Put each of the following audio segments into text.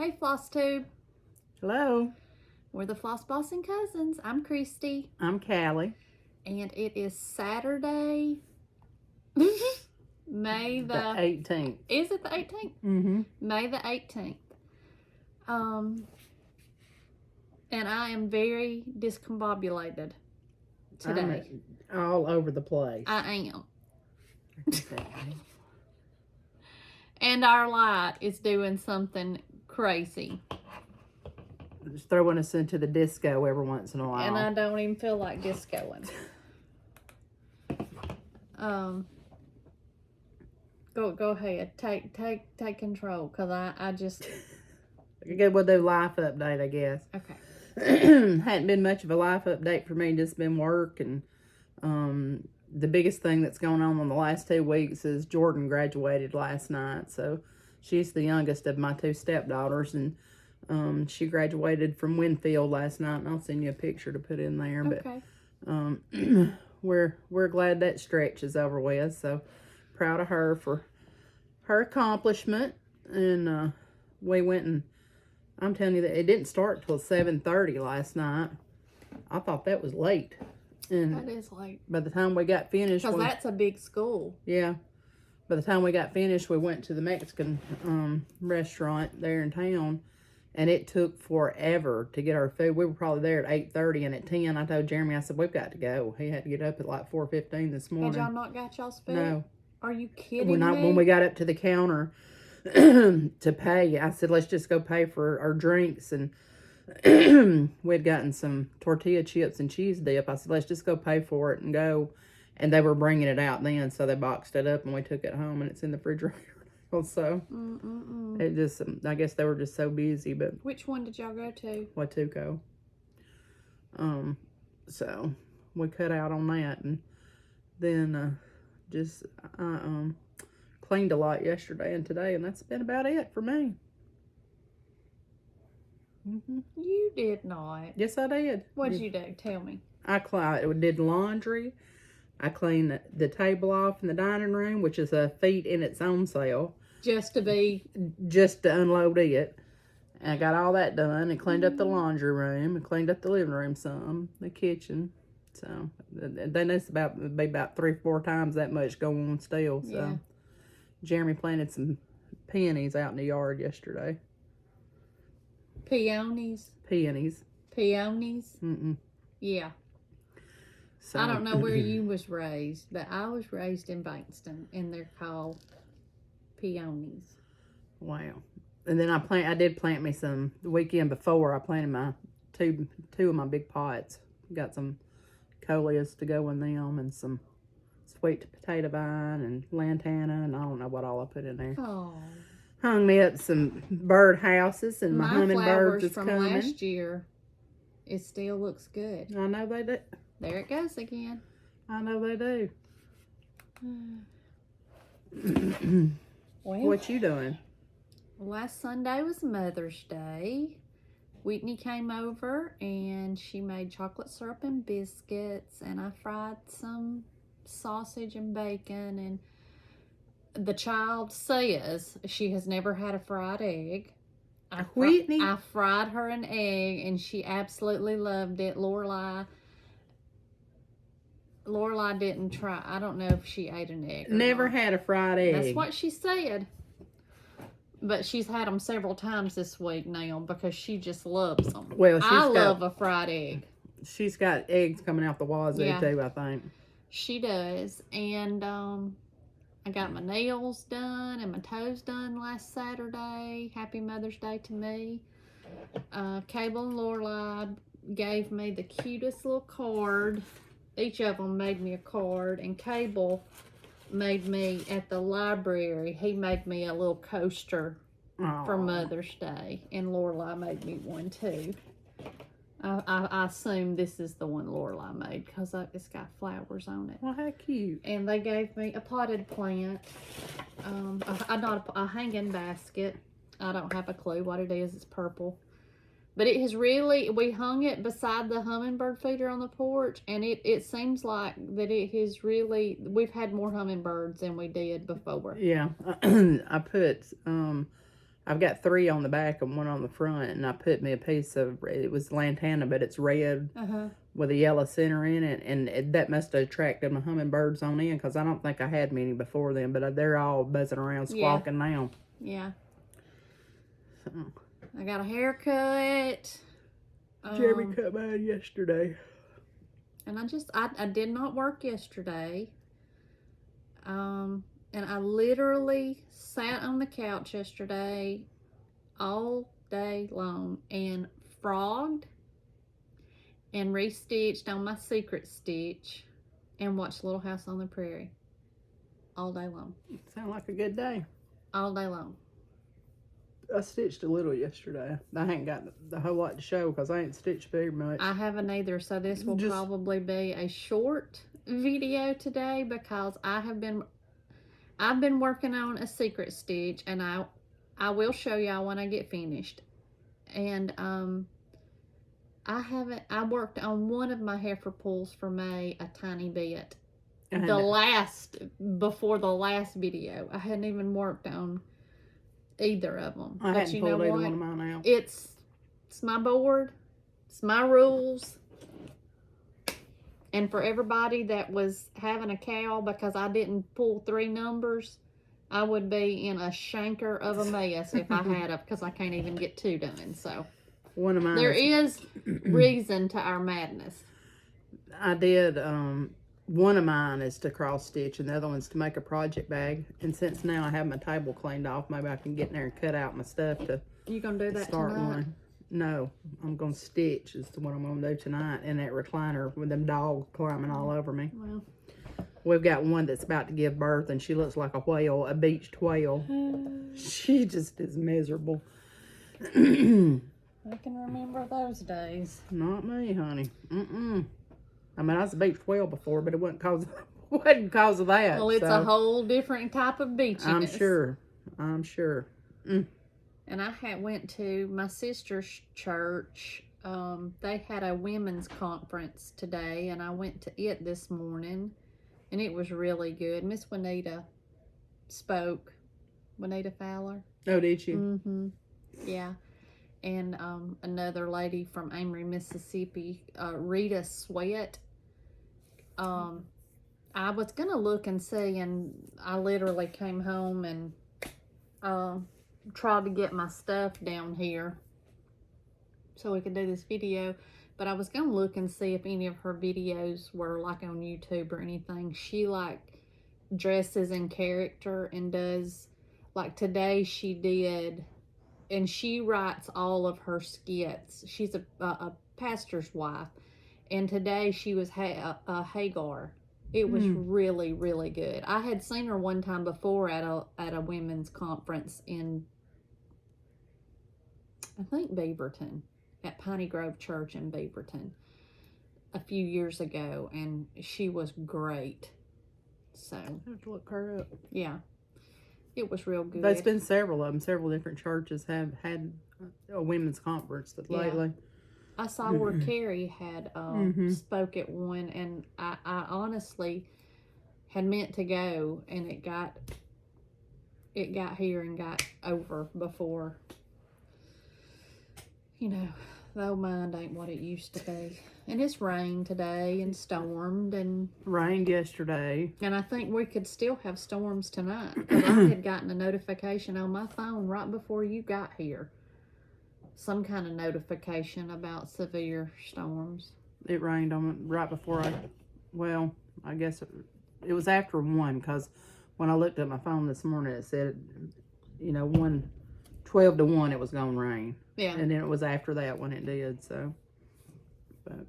Hey, FlossTube. Hello. We're the Floss Bossin cousins. I'm Christy. I'm Callie. And it is Saturday, May the 18th. Is it the 18th? Mm-hmm. May the 18th. And I am very discombobulated today. I'm all over the place. I am. And our light is doing something crazy. Just throwing us into the disco every once in a while. And I don't even feel like discoing. Go ahead. Take control, because I just... We'll do life update, I guess. Okay. Hadn't been much of a life update for me, just been work. And the biggest thing that's going on the last 2 weeks is Jordan graduated last night. So she's the youngest of my 2 stepdaughters, and she graduated from Winfield last night, and I'll send you a picture to put in there. Okay. But we're glad that stretch is over with. So proud of her for her accomplishment. And we went, and I'm telling you that it didn't start till 7:30 last night. I thought that was late. And that is late. by the time we got finished, because that's a big school. Yeah. By the time we got finished, we went to the Mexican restaurant there in town, and it took forever to get our food. We were probably there at 8:30, and at 10, I told Jeremy, I said, we've got to go. He had to get up at like 4:15 this morning. Had y'all not got y'all's food? No. Are you kidding me? When we got up to the counter to pay, I said, let's just go pay for our drinks. And we'd gotten some tortilla chips and cheese dip. I said, let's just go pay for it and go. And they were bringing it out then, so they boxed it up, and we took it home, and it's in the refrigerator. So it just, I guess they were just so busy. But which one did y'all go to? Watuco. So we cut out on that, and then just cleaned a lot yesterday and today, and that's been about it for me. You did not. Yes, I did. What did you do? Tell me. I did laundry. I cleaned the table off in the dining room, which is a feat in its own self. Just to unload it. And I got all that done and cleaned up the laundry room and cleaned up the living room some, the kitchen. So then it's be about 3-4 times that much going on still. So yeah. Jeremy planted some peonies out in the yard yesterday. Peonies? Peonies. Peonies? Yeah. So, I don't know where you was raised, but I was raised in Bankston, and they're called peonies. Wow. And then I did plant me some the weekend before. I planted my two of my big pots. Got some coleus to go in them, and some sweet potato vine and lantana, and I don't know what all I put in there. Oh. Hung me up some bird houses, and my hummingbirds is coming. From last year, it still looks good. I know they do. There it goes again. I know they do. Well, what you doing? Last Sunday was Mother's Day. Whitney came over, and she made chocolate syrup and biscuits, and I fried some sausage and bacon, and the child says she has never had a fried egg. Whitney? I fried her an egg, and she absolutely loved it. Lorelai didn't try. I don't know if she ate an egg. Never had a fried egg. That's what she said. But she's had them several times this week now because she just loves them. Well, I love a fried egg. She's got eggs coming out the wazoo too, I think. She does. And I got my nails done and my toes done last Saturday. Happy Mother's Day to me. Cable and Lorelai gave me the cutest little card. Each of them made me a card, and Cable made me, at the library, he made me a little coaster for Mother's Day, and Lorelai made me one too. I assume this is the one Lorelai made because it's got flowers on it. Well, how cute. And they gave me a potted plant, a hanging basket. I don't have a clue what it is. It's purple. But it has really, we hung it beside the hummingbird feeder on the porch, and it seems like that it has really, we've had more hummingbirds than we did before. Yeah. I put I've got 3 on the back and 1 on the front, and I put me a piece of, it was lantana, but it's red with a yellow center in it, and that must have attracted my hummingbirds on in, because I don't think I had many before then, but they're all buzzing around squawking now. Yeah. So. I got a haircut. Jeremy cut mine yesterday. And I did not work yesterday. And I literally sat on the couch yesterday all day long and frogged and restitched on my secret stitch and watched Little House on the Prairie all day long. Sound like a good day. All day long. I stitched a little yesterday. I ain't got the whole lot to show because I ain't stitched very much. I haven't either, so this will probably be a short video today because I've been working on a secret stitch, and I will show y'all when I get finished. And I worked on one of my heifer pulls for May a tiny bit. Before the last video, I hadn't even worked on either of them. I hadn't pulled either one of mine out. It's my board. It's my rules. And for everybody that was having a cow because I didn't pull 3 numbers, I would be in a shanker of a mess if I had because I can't even get 2 done. So one of mine. There is reason to our madness. I did. One of mine is to cross stitch, and the other one's to make a project bag. And since now I have my table cleaned off, maybe I can get in there and cut out my stuff to. You gonna do that start tonight? One. No, I'm gonna stitch. Is what I'm gonna do tonight in that recliner with them dogs climbing all over me. Well, we've got one that's about to give birth, and she looks like a whale, a beached whale. She just is miserable. I can remember those days. Not me, honey. I mean, I was a beached whale before, but it wasn't cause of that. Well, it's a whole different type of beachiness. I'm sure. And I went to my sister's church. They had a women's conference today, and I went to it this morning, and it was really good. Miss Juanita spoke. Juanita Fowler. Oh, did you? Mm-hmm. Yeah. And another lady from Amory, Mississippi, Rita Sweat. I was going to look and see, and I literally came home and tried to get my stuff down here so we could do this video. But I was going to look and see if any of her videos were like on YouTube or anything. She like dresses in character and does, like today she did, and she writes all of her skits. She's a pastor's wife, and today she was a Hagar. It was really, really good. I had seen her one time before at a women's conference in, I think, Beaverton, at Piney Grove Church in Beaverton a few years ago, and she was great. So I have to look her up. Yeah. It was real good. There's been several of them. Several different churches have had a women's conference lately. I saw where Carrie had spoke at one, and I honestly had meant to go, and it got here and got over before, you know, the old mind ain't what it used to be. And it's rained today and stormed and rained yesterday. And I think we could still have storms tonight, because I had gotten a notification on my phone right before you got here. Some kind of notification about severe storms. It rained on right before I guess it was after 1, because when I looked at my phone this morning, it said, 12 to 1 it was going to rain. Yeah. And then it was after that when it did, so. But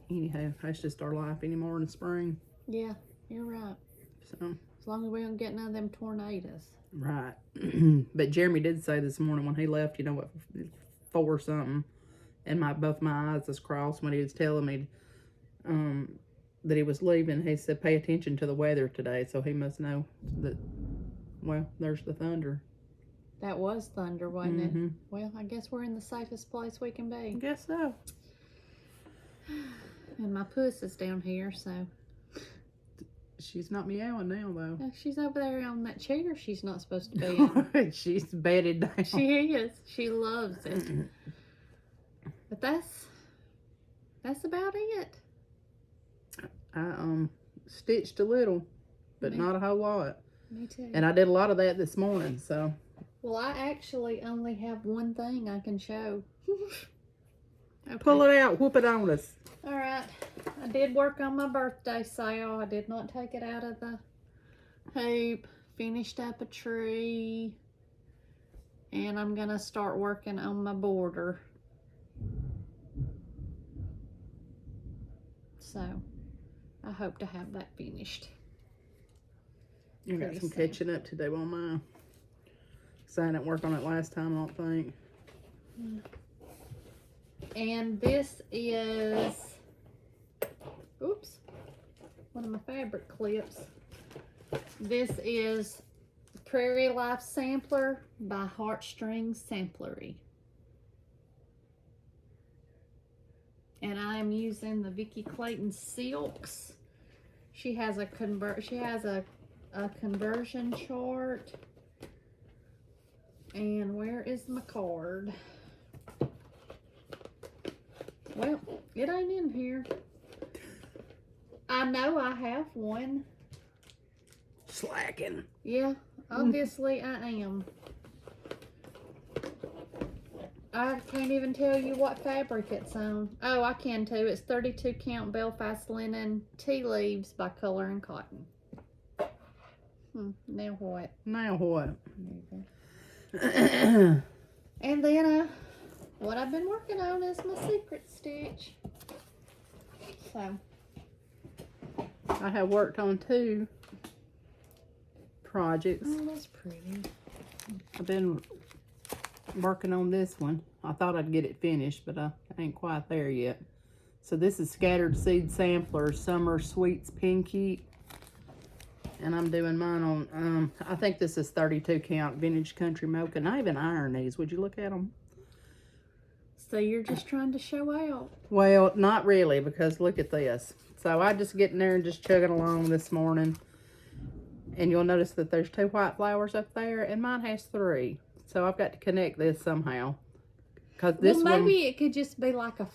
anyhow, that's just our life anymore in the spring. Yeah, you're right. So. As long as we don't get none of them tornadoes. Right. But Jeremy did say this morning when he left, 4 something, and both my eyes was crossed when he was telling me that he was leaving. He said, pay attention to the weather today, so he must know that, well, there's the thunder. That was thunder, wasn't it? Well, I guess we're in the safest place we can be. I guess so. And my puss is down here, so. She's not meowing now, though. No, she's over there on that chair she's not supposed to be in. She's bedded down. She is. She loves it. But that's about it. I stitched a little, but not a whole lot. Me too. And I did a lot of that this morning, so. Well, I actually only have one thing I can show. Okay. Pull it out, whoop it on us. All right. I did work on my birthday sale. I did not take it out of the hoop. Finished up a tree. And I'm going to start working on my border. So, I hope to have that finished. You got some catching up to do on mine. So I didn't work on it last time, I don't think. And this is, oops, one of my fabric clips. This is Prairie Life Sampler by Heartstrings Samplery. And I am using the Vicki Clayton Silks. She has a conversion chart. And where is my card? Well, it ain't in here. I know I have one. Slacking. Yeah, obviously I am. I can't even tell you what fabric it's on. Oh, I can too. It's 32 count Belfast linen tea leaves by Color and Cotton. Now what? Now what? And then what I've been working on is my secret stitch. So I have worked on 2 projects. oh, that's pretty. I've been working on this one. I thought I'd get it finished, but I ain't quite there yet. So this is Scattered Seed Sampler Summer Sweets Pinky. And I'm doing mine on, I think this is 32 count Vintage Country Mocha. And I even iron these. Would you look at them? So you're just trying to show out. Well, not really, because look at this. So I just get in there and just chugging along this morning. And you'll notice that there's 2 white flowers up there, and mine has 3. So I've got to connect this somehow. Cause this well, maybe one, it could just be like a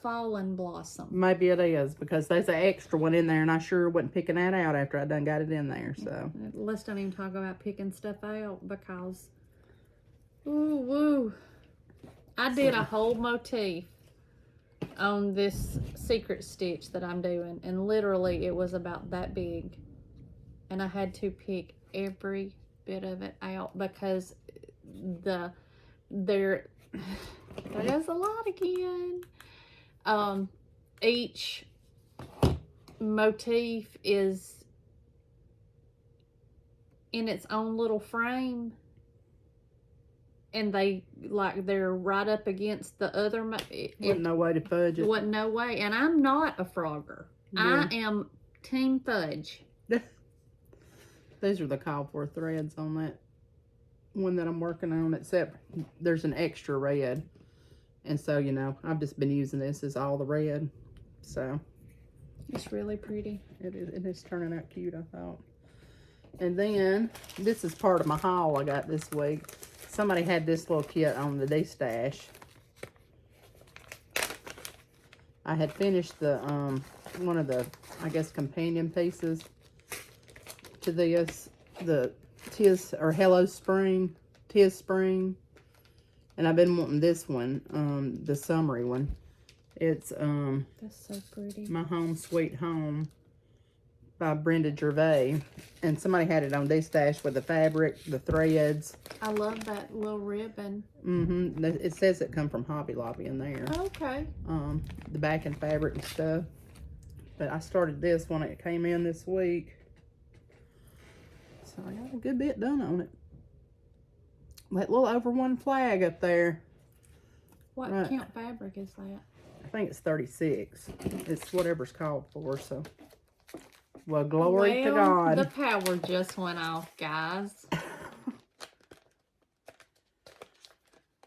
fallen blossom. maybe it is, because there's an extra one in there, and I sure wasn't picking that out after I done got it in there. So Let's don't even talk about picking stuff out, because ooh woo. I did a whole motif on this secret stitch that I'm doing, and literally it was about that big, and I had to pick every bit of it out because there's a lot again. Each motif is in its own little frame, and they're right up against the other. wasn't no way to fudge it. Wasn't no way. And I'm not a frogger. Yeah. I am team fudge. These are the call for threads on that one that I'm working on, except there's an extra red. And so, you know, I've just been using this as all the red. So It's really pretty. it is turning out cute, I thought. And then this is part of my haul I got this week. Somebody had this little kit on the D-stash. I had finished the one of the, I guess, companion pieces to this, the Hello Spring, Tis Spring, and I've been wanting this one, the summery one. It's That's so pretty. My Home Sweet Home by Brenda Gervais, and somebody had it on D-stash with the fabric, the threads. I love that little ribbon. It says it come from Hobby Lobby in there. Okay. The backing fabric and stuff. But I started this when it came in this week. So I got a good bit done on it. That little over 1 flag up there. What Right. count fabric is that? I think it's 36. It's whatever's called for, so. Well, glory to God. The power just went off, guys.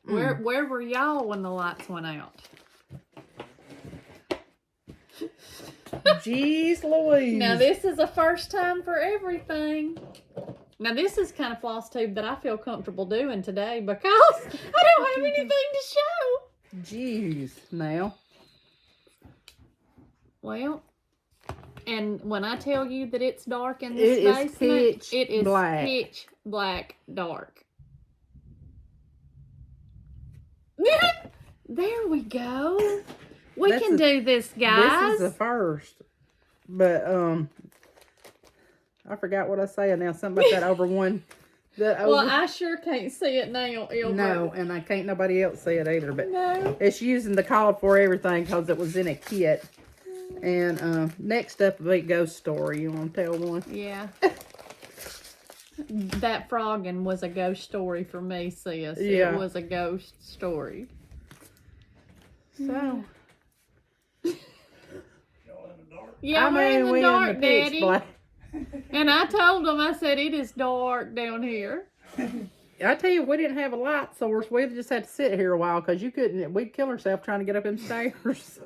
Where were y'all when the lights went out? Jeez Louise. Now, this is a first time for everything. Now, this is kind of FlossTube that I feel comfortable doing today because I don't have anything to show. Jeez, now. Well, and when I tell you that it's dark in this basement, it is pitch black dark. There we go. We can do this, guys. This is the first. But, I forgot what I said now. Something about that over one. Well, I sure can't see it now, Ilbert. No, and I can't nobody else see it either. But no. It's using the call for everything because it was in a kit. And next up, a big ghost story. You want to tell one? Yeah. That frogging was a ghost story for me, sis. Yeah. It was a ghost story. So. Yeah, we're in the dark, Daddy. And I told them, I said, it is dark down here. I tell you, if we didn't have a light source, we'd just have to sit here a while because you couldn't, we'd kill ourselves trying to get up them stairs.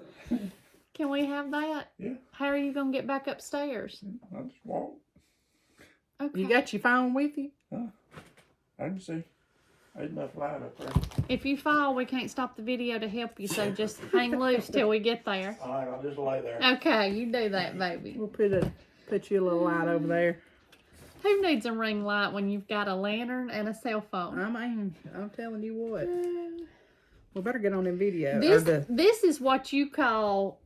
Can we have that? Yeah. How are you going to get back upstairs? I just walk. Okay. You got your phone with you? Huh? I can see. Ain't enough light up there. If you fall, we can't stop the video to help you, so just hang loose till we get there. All right, I'll just lay there. Okay, you do that, baby. We'll put you a little light over there. Who needs a ring light when you've got a lantern and a cell phone? I mean, I'm telling you what. We better get on them video. This is what you call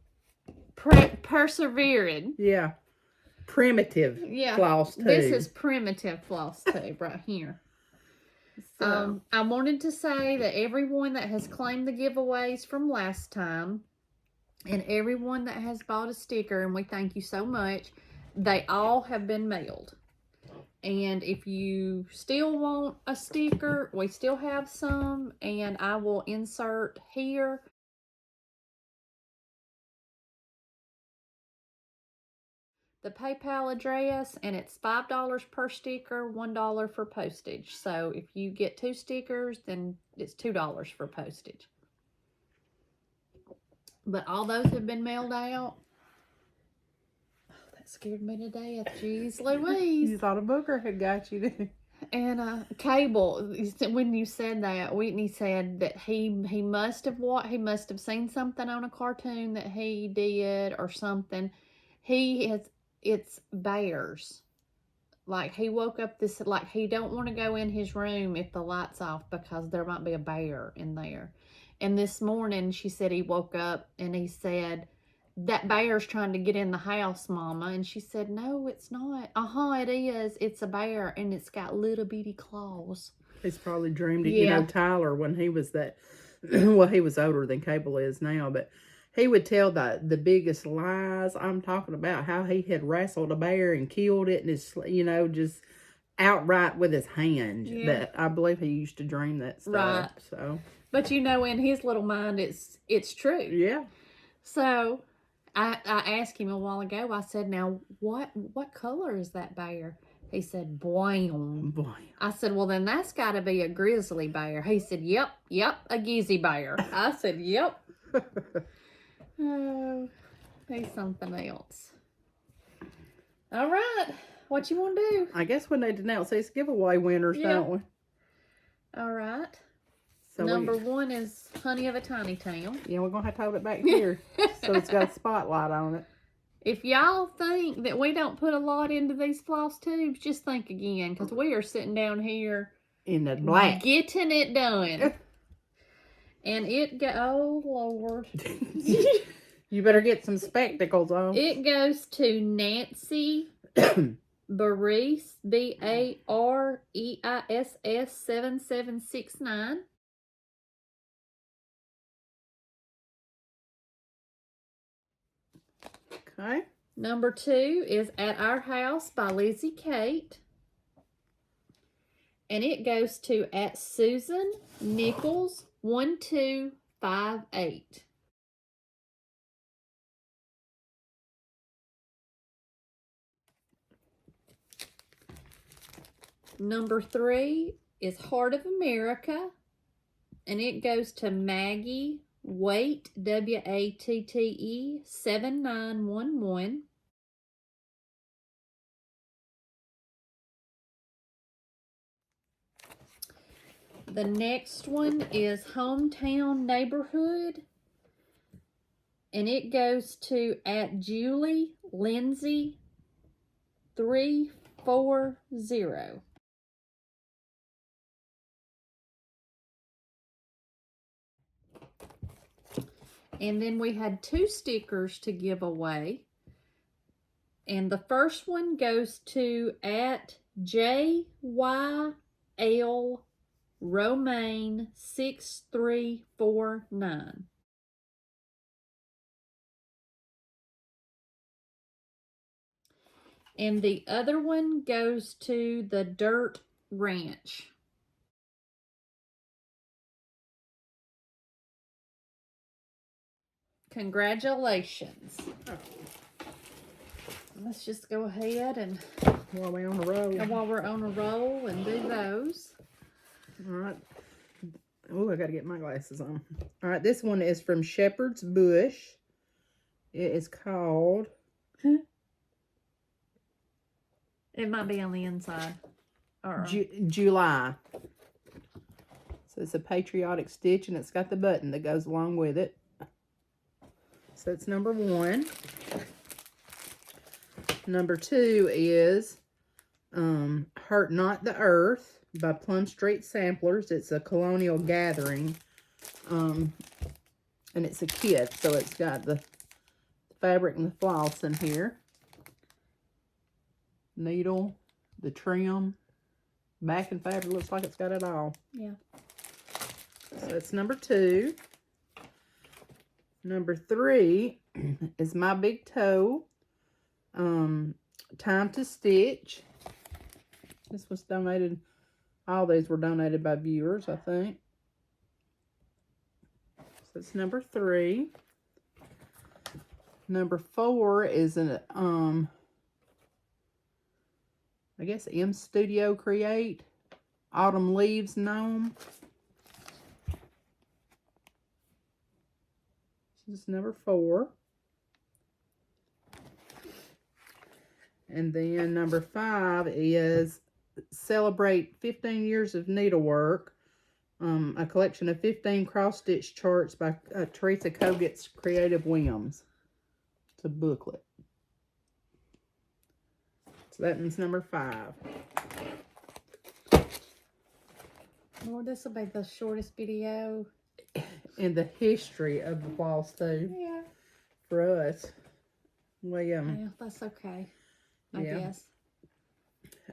persevering. Yeah. Primitive FlossTube. This is primitive FlossTube right here. So. I wanted to say that everyone that has claimed the giveaways from last time and everyone that has bought a sticker, and we thank you so much, they all have been mailed. And if you still want a sticker, we still have some, and I will insert here the PayPal address, and it's $5 per sticker, $1 for postage. So if you get 2 stickers, then it's $2 for postage. But all those have been mailed out. Oh, that scared me to death. Jeez Louise. You thought a booger had got you, didn't you? And Cable, when you said that, Whitney said that he must have seen something on a cartoon that he did or something. It's bears. Like, he woke up like, he don't want to go in his room if the light's off because there might be a bear in there. And this morning, she said he woke up and he said, that bear's trying to get in the house, Mama. And she said, no, it's not. It is. It's a bear, and it's got little bitty claws. He's probably dreamed it. Yeah. You know, Tyler, when he was well, he was older than Cable is now, but he would tell the biggest lies. I'm talking about how he had wrestled a bear and killed it, and it's, just outright with his hand. Yeah. That I believe he used to dream that stuff. Right. So, but in his little mind, it's true. Yeah. So I asked him a while ago. I said, "Now what color is that bear?" He said, "Brown." I said, "Well, then that's got to be a grizzly bear." He said, "Yep, a gizzy bear." I said, "Yep." Oh, he's something else. All right. What you want to do? I guess we need to announce these giveaway winners, don't we? All right. So Number 1 is Honey of a Tiny Town. Yeah, we're going to have to hold it back here so it's got a spotlight on it. If y'all think that we don't put a lot into these FlossTubes, just think again, because we are sitting down here in the black getting it done. And oh, Lord. You better get some spectacles on. It goes to Nancy Bareis, Bareiss 7769. Okay. Number 2 is At Our House by Lizzie Kate. And it goes to at Susan Nichols 1258. Number 3 is Heart of America, and it goes to Maggie Watte, WATTE 7911. The next one is Hometown Neighborhood, and it goes to at Julie Lindsay 340. And then we had 2 stickers to give away. And the first one goes to at JYL Romaine 6349. And the other one goes to the Dirt Ranch. Congratulations. Let's just go ahead and While we're on a roll. while we're on a roll and do those. All right. Oh, I got to get my glasses on. All right, this one is from Shepherd's Bush. It is called... It might be on the inside. Or July. So it's a patriotic stitch, and it's got the button that goes along with it. So it's number 1. Number 2 is Hurt Not the Earth by Plum Street Samplers. It's a colonial gathering. And it's a kit, so it's got the fabric and the floss in here. Needle, the trim, backing fabric, looks like it's got it all. yeah. So that's number 2. Number 3 is My Big Toe. Time to Stitch. This was donated. All these were donated by viewers, I think. So it's number 3. Number 4 is an I guess M Studio Create Autumn Leaves Gnome. This is number 4. And then number 5 is Celebrate 15 Years of Needlework. A collection of 15 cross-stitch charts by Teresa Cogut's Creative Whims. It's a booklet. So that one's number 5. Lord, this will be the shortest video In the history of the FlossTube. Yeah. For us. Well, Yeah, that's okay. I guess.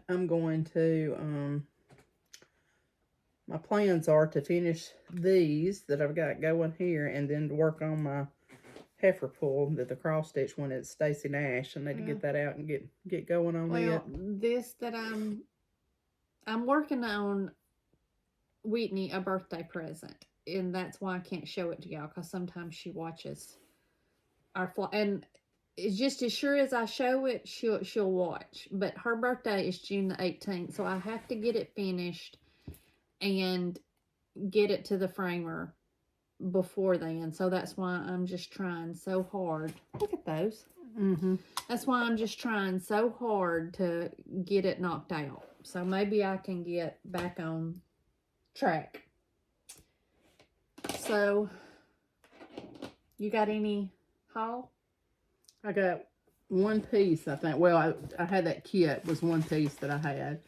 I'm going to, my plans are to finish these that I've got going here and then to work on my heifer pull, the cross stitch one at Stacy Nash. I need to get that out and get going on it. This that I'm working on Whitney a birthday present, and that's why I can't show it to y'all, because sometimes she watches our and it's just as sure as I show it, she'll watch. But her birthday is June the 18th, so I have to get it finished and get it to the framer before then. So that's why I'm just trying so hard. Look at those. That's why I'm just trying so hard to get it knocked out. So maybe I can get back on track. So, you got any haul? I got one piece, I think. Well, I had that kit was one piece that I had.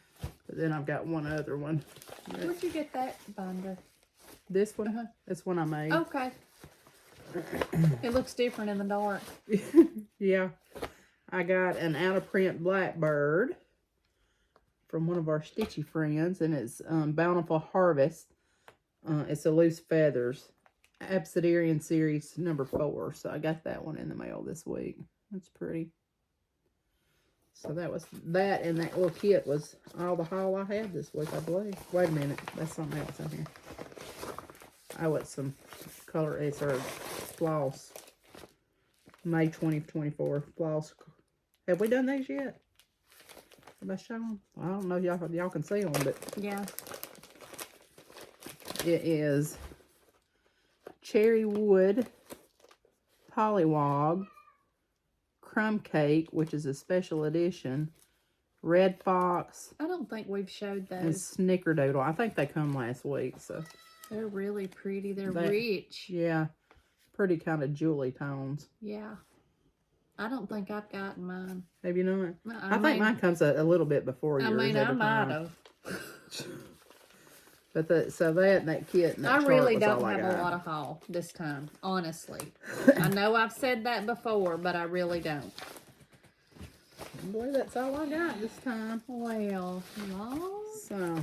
But then I've got one other one. Where'd you get that binder? This one? This one I made. Okay. It looks different in the dark. Yeah. I got an out-of-print Blackbird from one of our stitchy friends. And it's Bountiful Harvest. It's a Loose Feathers. Absidarian Series number 4. So I got that one in the mail this week. That's pretty. So that was that, and that little kit was all the haul I had this week, I believe. Wait a minute. That's something else in here. I want some color. It's our Floss. May 2024 Floss. Have we done these yet? Have I shown them? I don't know if y'all can see them, but Yeah. it is cherry wood, pollywog, crumb cake, which is a special edition, red fox, I don't think we've showed and those. snickerdoodle. I think they come last week, so They're really pretty. They're They- rich. yeah, pretty kind of jewelry tones. Yeah. I don't think I've gotten mine. Have you not? I I think mine comes a little bit before yours. I mean, I every might time. have. But that kit and that I chart really was don't all I have a got. lot of haul this time, honestly. I know I've said that before, but I really don't. I believe that's all I got this time. Well, no. So,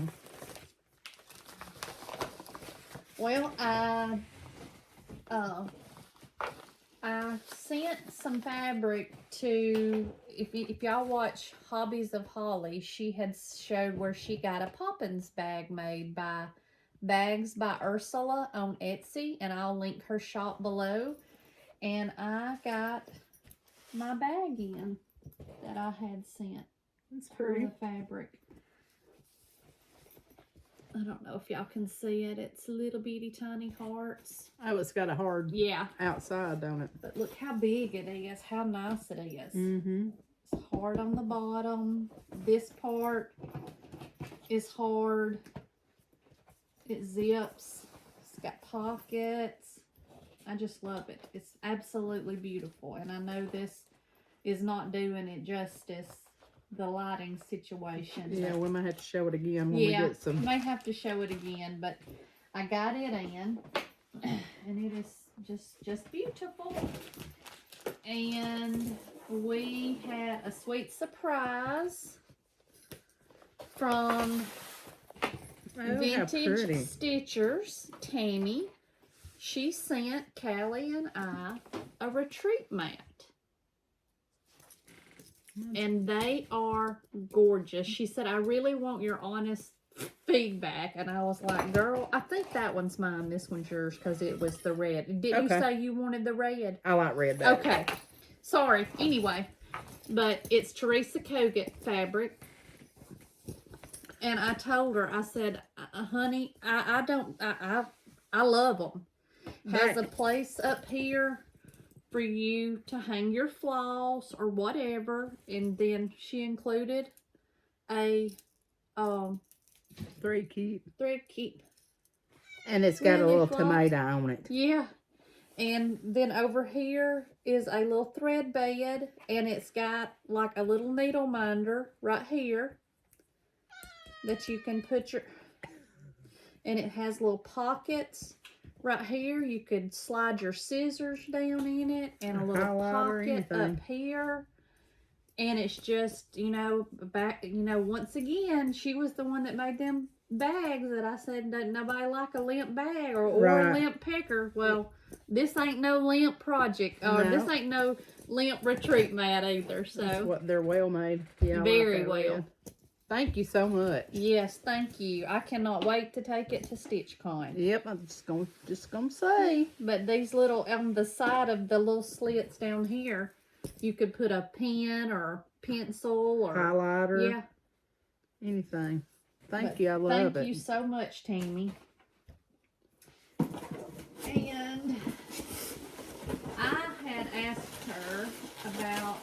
Well, I sent some fabric to, if y'all watch Hobbies of Holly, she had showed where she got a Poppins bag made by Bags by Ursula on Etsy, and I'll link her shop below. And I got my bag in that I had sent. that's For pretty. the fabric. I don't know if y'all can see it. It's little bitty tiny hearts. Oh, it's got a hard Yeah. outside, don't it? But look how big it is. How nice it is. Mm-hmm. It's hard on the bottom. This part is hard. It zips. It's got pockets. I just love it. It's absolutely beautiful. And I know this is not doing it justice, the lighting situation. Yeah, but we might have to show it again when we get some. may have to show it again, but I got it in, and it is just beautiful. And we had a sweet surprise from Oh, how Vintage pretty. Stitchers, Tammy. She sent Callie and I a retreat mat. And they are gorgeous. She said, I really want your honest feedback. And I was like, girl, I think that one's mine. This one's yours because it was the red. Didn't you Okay. say you wanted the red? I like red back. Okay. Sorry. Anyway, but it's Teresa Kogut fabric. And I told her, I said, honey, I love them. Has a place up here for you to hang your floss or whatever. And then she included a Three keep. thread keep. And it's got a Really little fluff. tomato on it. Yeah. And then over here is a little thread bed, and it's got like a little needle minder right here that you can put your, and it has little pockets right here. You could slide your scissors down in it, and a little Highlighter, pocket anything. up here. And it's just, once again, she was the one that made them bags that I said, doesn't nobody like a limp bag or a Right. limp picker. Well, this ain't no limp project, or No. this ain't no limp retreat mat either. That's So, what they're well made. Yeah, I like very that well. red. Thank you so much. Yes, thank you. I cannot wait to take it to StitchCon. Yep, I'm just gonna say. But these little, on the side of the little slits down here, you could put a pen or pencil or Highlighter. yeah. Anything. Thank But you. I love Thank it. you so much, Tammy. And I had asked her about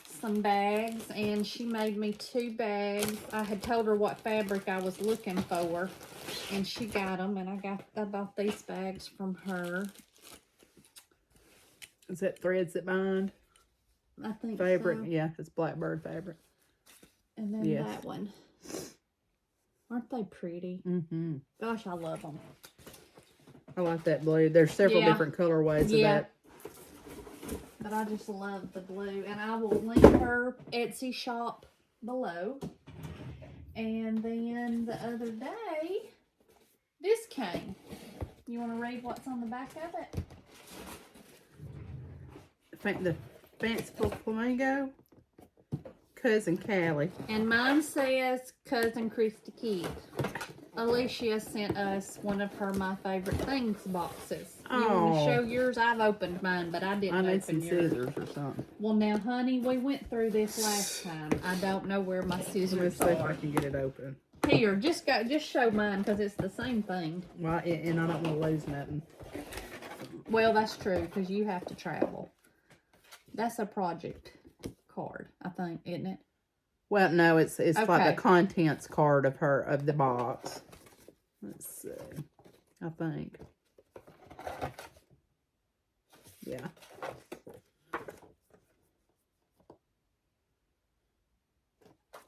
some bags, and she made me 2 bags. I had told her what fabric I was looking for, and she got them, and I bought these bags from her. Is that threads that bind? I think Fabric. so. Yeah, it's blackbird fabric. And then Yes. that one. Aren't they pretty? Mm-hmm. Gosh, I love them. I like that blue. There's several Yeah. different colorways Yeah. of that. But I just love the blue. And I will link her Etsy shop below. And then the other day, this came. You want to read what's on the back of it? The Fanciful Flamingo. Cousin Callie. And mine says Cousin Christy Callie. Alicia sent us one of her My Favorite Things boxes. You want to Oh. show yours? I've opened mine, but I didn't I need open some yours. scissors or something. Well, now, honey, we went through this last time. I don't know where my Let me scissors see if I are. can get it open. Here, just show mine because it's the same thing. Well, and I don't want to lose nothing. Well, that's true because you have to travel. That's a project card, I think, isn't it? Well, no, it's Okay. like the contents card of the box. Let's see. I think. Yeah.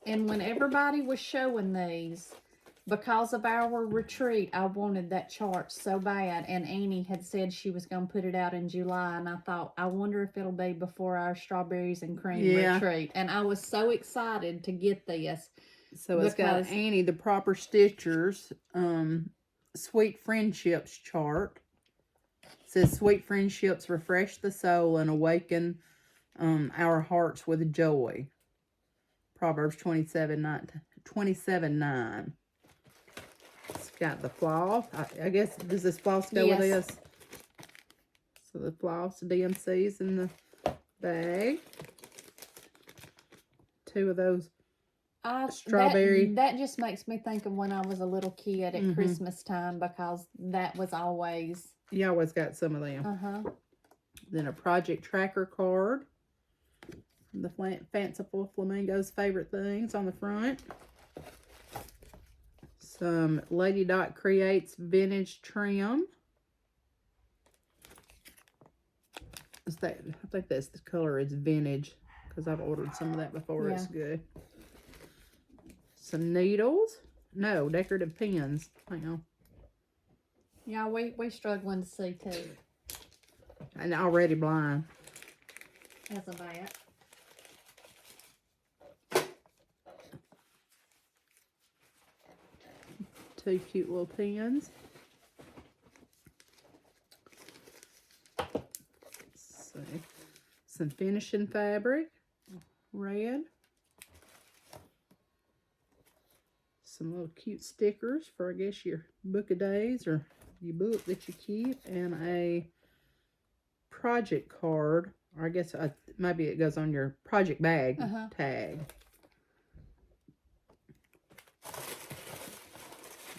And when everybody was showing these, because of our retreat, I wanted that chart so bad. And Annie had said she was going to put it out in July. And I thought, I wonder if it'll be before our strawberries and cream retreat. And I was so excited to get this. So it's got Annie, the Proper Stitchers, Sweet Friendships chart. It says, Sweet Friendships refresh the soul and awaken our hearts with joy. Proverbs 27:9. It's got the floss. I guess, does this floss go with this? So the floss DMC's in the bag. 2 of those strawberry. That just makes me think of when I was a little kid at Christmas time, because that was always... You always got some of them. Then a project tracker card. The Fanciful Flamingo's favorite things on the front. Some Lady Dot Creates vintage trim. I think that's the color is vintage because I've ordered some of that before. Yeah. It's good. Some needles. No, decorative pins. Hang on. Yeah, we struggling to see too. And already blind. That's a bad. Two cute little pins. So, some finishing fabric, red. Some little cute stickers for, I guess, your book of days or your book that you keep, and a project card, or I guess maybe it goes on your project bag tag.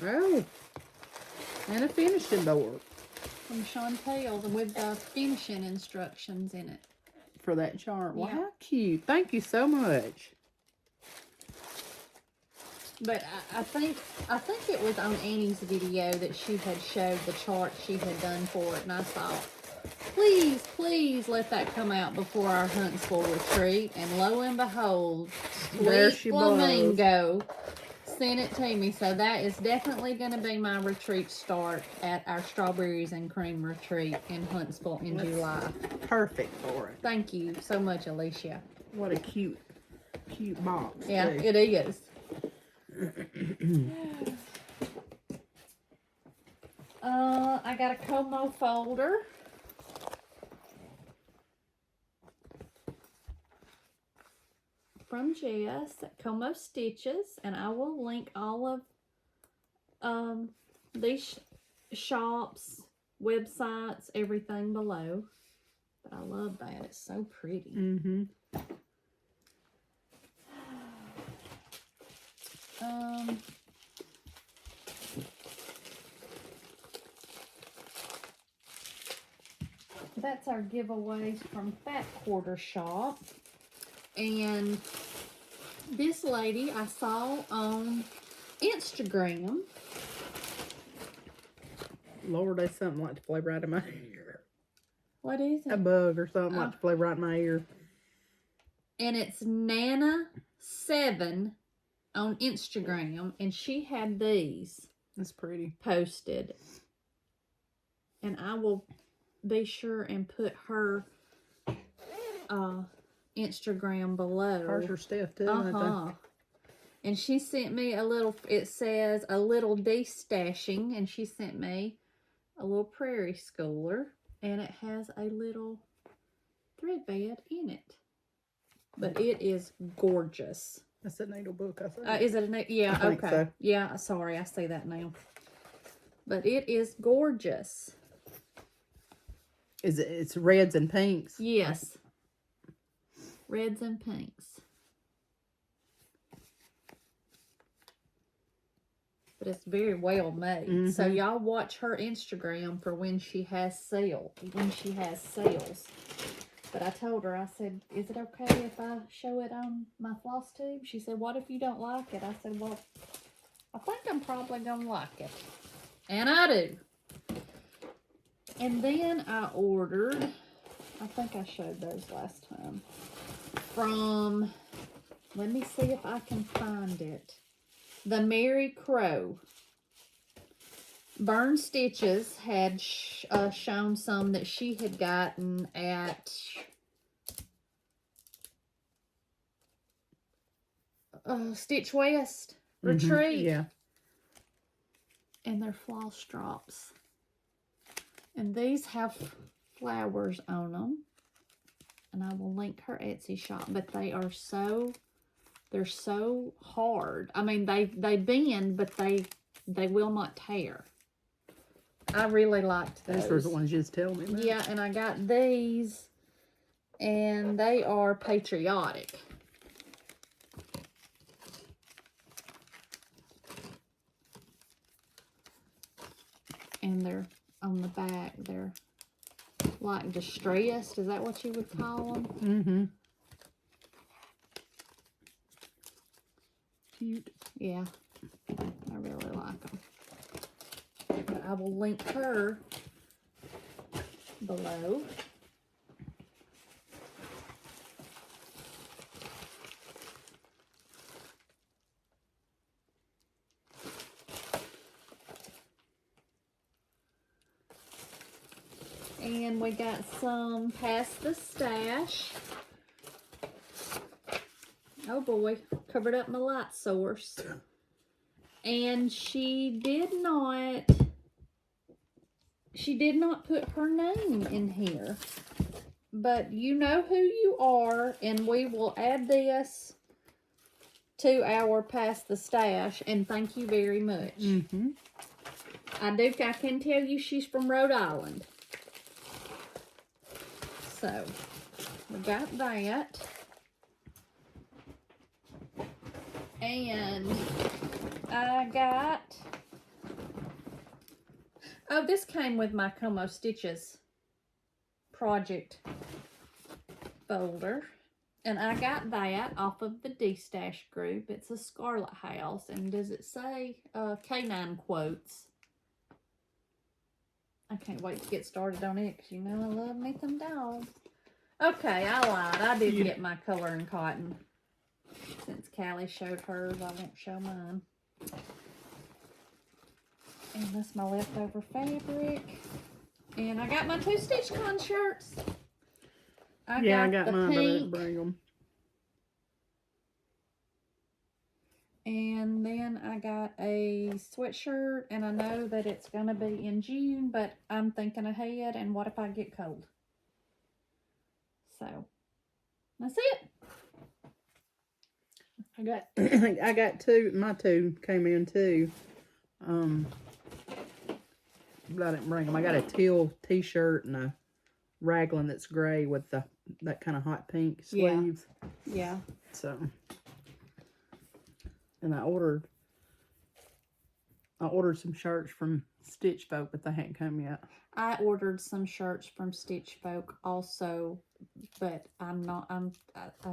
Oh, and a finishing board. From Chantelle with the finishing instructions in it. For that chart. Yeah. Wow, how cute. Thank you so much. But I think it was on Annie's video that she had showed the chart she had done for it. And I thought, please let that come out before our Huntsville retreat. And lo and behold, There Sweet she Flamingo sent it to me. So that is definitely going to be my retreat start at our Strawberries and Cream retreat in Huntsville in July. Perfect for it. Thank you so much, Alicia. What a cute box. Yeah, too. it is. I got a Como folder. From Jess at Como Stitches, and I will link all of these shops, websites, everything below. But I love that. It's so pretty. That's our giveaways from Fat Quarter Shop. And this lady I saw on Instagram. Lord, that's something like to play right in my ear. What is it? A bug or something like to play right in my ear. And it's Nana7 on Instagram. And she had these. That's pretty. Posted. And I will be sure and put her Instagram below. Hers are stiff too. And she sent me a little, it says a little de-stashing, and she sent me a little prairie schooler, and it has a little thread bed in it. But it is gorgeous. That's a needle book, I think. Is it a needle? Yeah, I think okay. so. Yeah, sorry, I see that now. But it is gorgeous. It's reds and pinks? Yes. Reds and pinks. but it's very well made. So Mhm. y'all watch her Instagram for when she has sales. But I told her, I said, is it okay if I show it on my FlossTube? She said, what if you don't like it? I said, well, I think I'm probably going to like it. And I do. And then I ordered, I think I showed those last time, from, let me see if I can find it, the Mary Crow. Bern Stitches had shown some that she had gotten at Stitch West Retreat. Yeah. And they're floss drops. And these have flowers on them. And I will link her Etsy shop. But they are they're so hard. I mean, they bend, but they will not tear. I really liked those. Those were the ones you just told me about. Yeah, and I got these, and they are patriotic. And they're on the back, they're like distressed. Is that what you would call them? Mm-hmm. Cute. Yeah, I really like them. But I will link her below. And we got some past the stash. Oh boy, covered up my light source. And she did not put her name in here. But you know who you are, and we will add this to our past the stash, and thank you very much. Mm-hmm. I can tell you she's from Rhode Island. So, we got that. And I got, oh, this came with my Como Stitches project folder. And I got that off of the D-Stash group. It's a Scarlet House. And does it say K9 quotes? I can't wait to get started on it because you know I love me some dogs. Okay, I lied. I did get my color and cotton. Since Callie showed hers, I won't show mine. And that's my leftover fabric. And I got my 2 StitchCon shirts. I got the mine, but I didn't pink. bring them. And then I got a sweatshirt, and I know that it's going to be in June, but I'm thinking ahead, and what if I get cold? So, that's it. I got 2, my 2 came in too. But I didn't bring them. I got a teal t-shirt and a raglan that's gray with that kind of hot pink sleeves. Yeah. So, and I ordered some shirts from Stitch Folk, but they hadn't come yet. I ordered some shirts from Stitch Folk also, but I've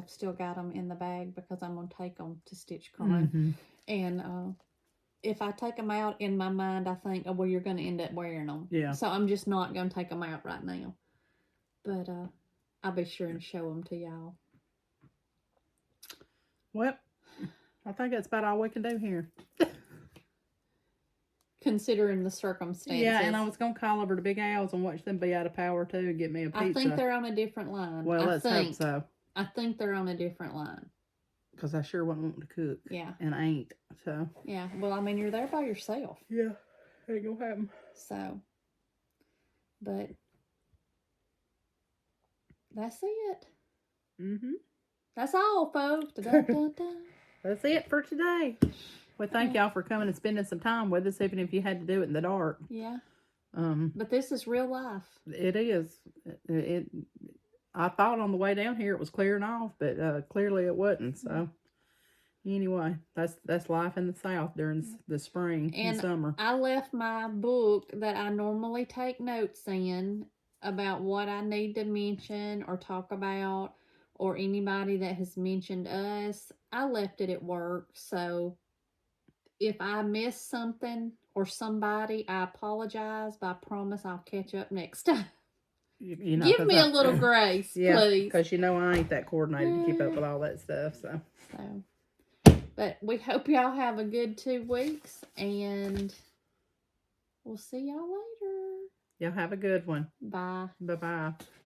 still got them in the bag because I'm going to take them to StitchCon. Mm-hmm. And if I take them out, in my mind, I think, oh, well, you're going to end up wearing them. Yeah. So I'm just not going to take them out right now. But I'll be sure and show them to y'all. Well, I think that's about all we can do here. Considering the circumstances. Yeah, and I was going to call over to Big Al's and watch them be out of power too and get me a pizza. I think they're on a different line. Well, let's hope so. I think they're on a different line. Because I sure wasn't wanting to cook. Yeah. And I ain't, so. Yeah, well, I mean, you're there by yourself. Yeah, ain't gonna happen. So, but that's it. Mm-hmm. That's all, folks. Da-da-da-da. That's it for today. Well, thank y'all for coming and spending some time with us, even if you had to do it in the dark. Yeah. But this is real life. It is. I thought on the way down here it was clearing off, but clearly it wasn't. So, Anyway, that's life in the South during the spring and And summer. I left my book that I normally take notes in about what I need to mention or talk about, or anybody that has mentioned us. I left it at work, so if I miss something or somebody, I apologize, but I promise I'll catch up next time. You know, Give me a little grace, yeah, please. because you know I ain't that coordinated to keep up with all that stuff. So, but we hope y'all have a good 2 weeks, and we'll see y'all later. y'all have a good one. Bye. Bye-bye.